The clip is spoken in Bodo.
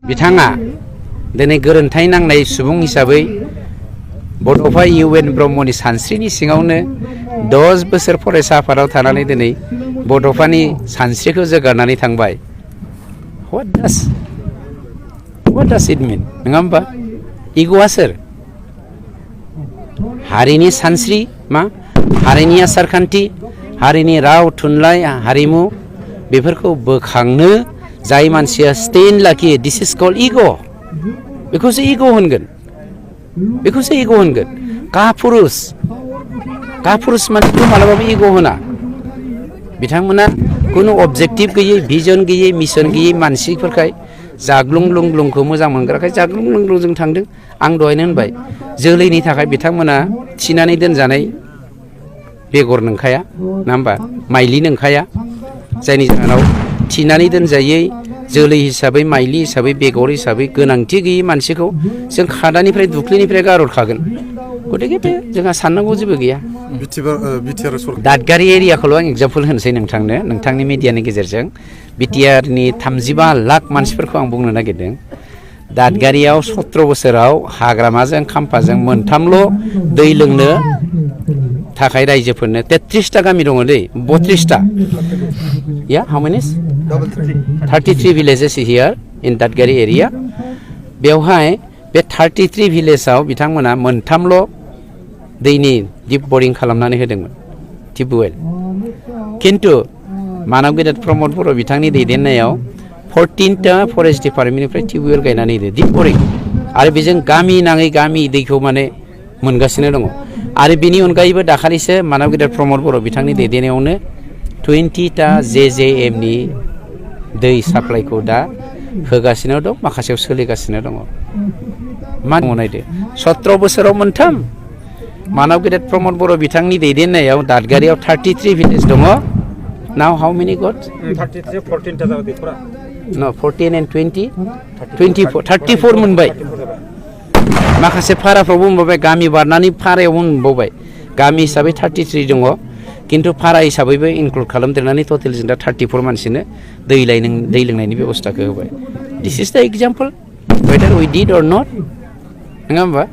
बिथाङा दिनै गोरोन्थाय नांनाय सुबुं हिसाबै बड'फा UN ब्रह्मनि सानस्रिनि सिङावनो 10 बोसोर फरायसा आफादाव थानानै दिनै बड'फानि सानस्रिखौ जोगारनानै थांबाय। What does it mean? नङा होमबा? इग'आ सोर? हारिनि सानस्रि मा? हारिनि आसारखान्थि, हारिनि राव थुनलाइ हारिमु बेफोरखौ बोखांनो जाय मानसिया स्टेन्ड लाखियो, दिस इज कल्ड इग'। बेखौसो इग' होनगोन। कापुरुष माने मालाबाबो इग' होना। बिथांमोना खुनु अबजेक्टिभ गैयै, भिजन गैयै, मिशन गैयै मानसिफोरखाय जाग्लुं लुंग्लुंखौ मोजां मोनग्राखाय जाग्लुं लुंग्लुंजों थांदों। आं दहायनो होनबाय जोलैनि थाखाय बिथांमोना थिनानै दोनजानाय बेगर नंखाया, नङा होमबा? माइलि नंखाया, जायनि जाहोनाव थिनानै दोनजायै जोलै हिसाबै, माइलि हिसाबै, बेगर हिसाबै गोनांथि गैयै मानसिखौ जों खादानिफ्राय दुख्लिनिफ्राय गारहरखागोन। गतिके बे जोंहा साननांगौ जेबो गैया। दादगारि एरियाखौल' आं एग्जाम्पल होनोसै नोंथांनो, नोंथांनि मिडियानि गेजेरजों। बिटिआरनि 35 लाख मानसिफोरखौ आं बुंनो नागिरदों। दादगारियाव 17 बोसोराव हाग्रामाजों खाम्फाजों मोनथामल' दै लोंनो थाखाय रायजोफोरनो 33टा गामि दङ दै, 32टा। या हाउ मेनि? 33 villages here in दादगारि एरिया। बेवहाय बे 33 भिलेजाव बिथांमोना मोनथामल' दैनि दिप बरिं खालामनानै होदोंमोन, टिउबवेल। खिन्थु मानब गेदेर प्रमद बर' बिथांनि दैदेननायाव 14टा फरेस्ट डिपार्टमेन्टनिफ्राय टिउबवेल गायनानै होदो, दिप बरिं। आरो बेजों गामि नाङै गामि दैखौ माने मोनगासिनो दङ। आरो बिनि अनगायैबो दाखालिसो मानब गेदेर प्रमद बर' बिथांनि दैदेननायावनो 20टा JJMनि दै साप्लाइखौ दा होगासिनो दं, माखासेयाव सोलिगासिनो दङ। मा नायदो, 17 बोसोराव मोनथाम। मानब गेदेर प्रमद बर' बिथांनि दैदेननायाव दादगारियाव 33 भिलेज दङ। नाउ हाउ मेनि गट? 33, 14टा जाबाय दैफोरा। No, 14 and 20, 24, 34 मोनबाय। माखासे फाराफ्रावबो मोनबावबाय, गामि बारनानै फारायावबो मोनबावबाय। गामि हिसाबै 33 दङ, खिन्थु फारा हिसाबैबो इनक्लुड खालामदेरनानै टटेल जों दा 34 मानसिनो दै लोंनायनि बेबस्थाखौ होबाय। दिस इज द एग्जाम्पल, वेदार वी डिड अर नट, नङा होमबा?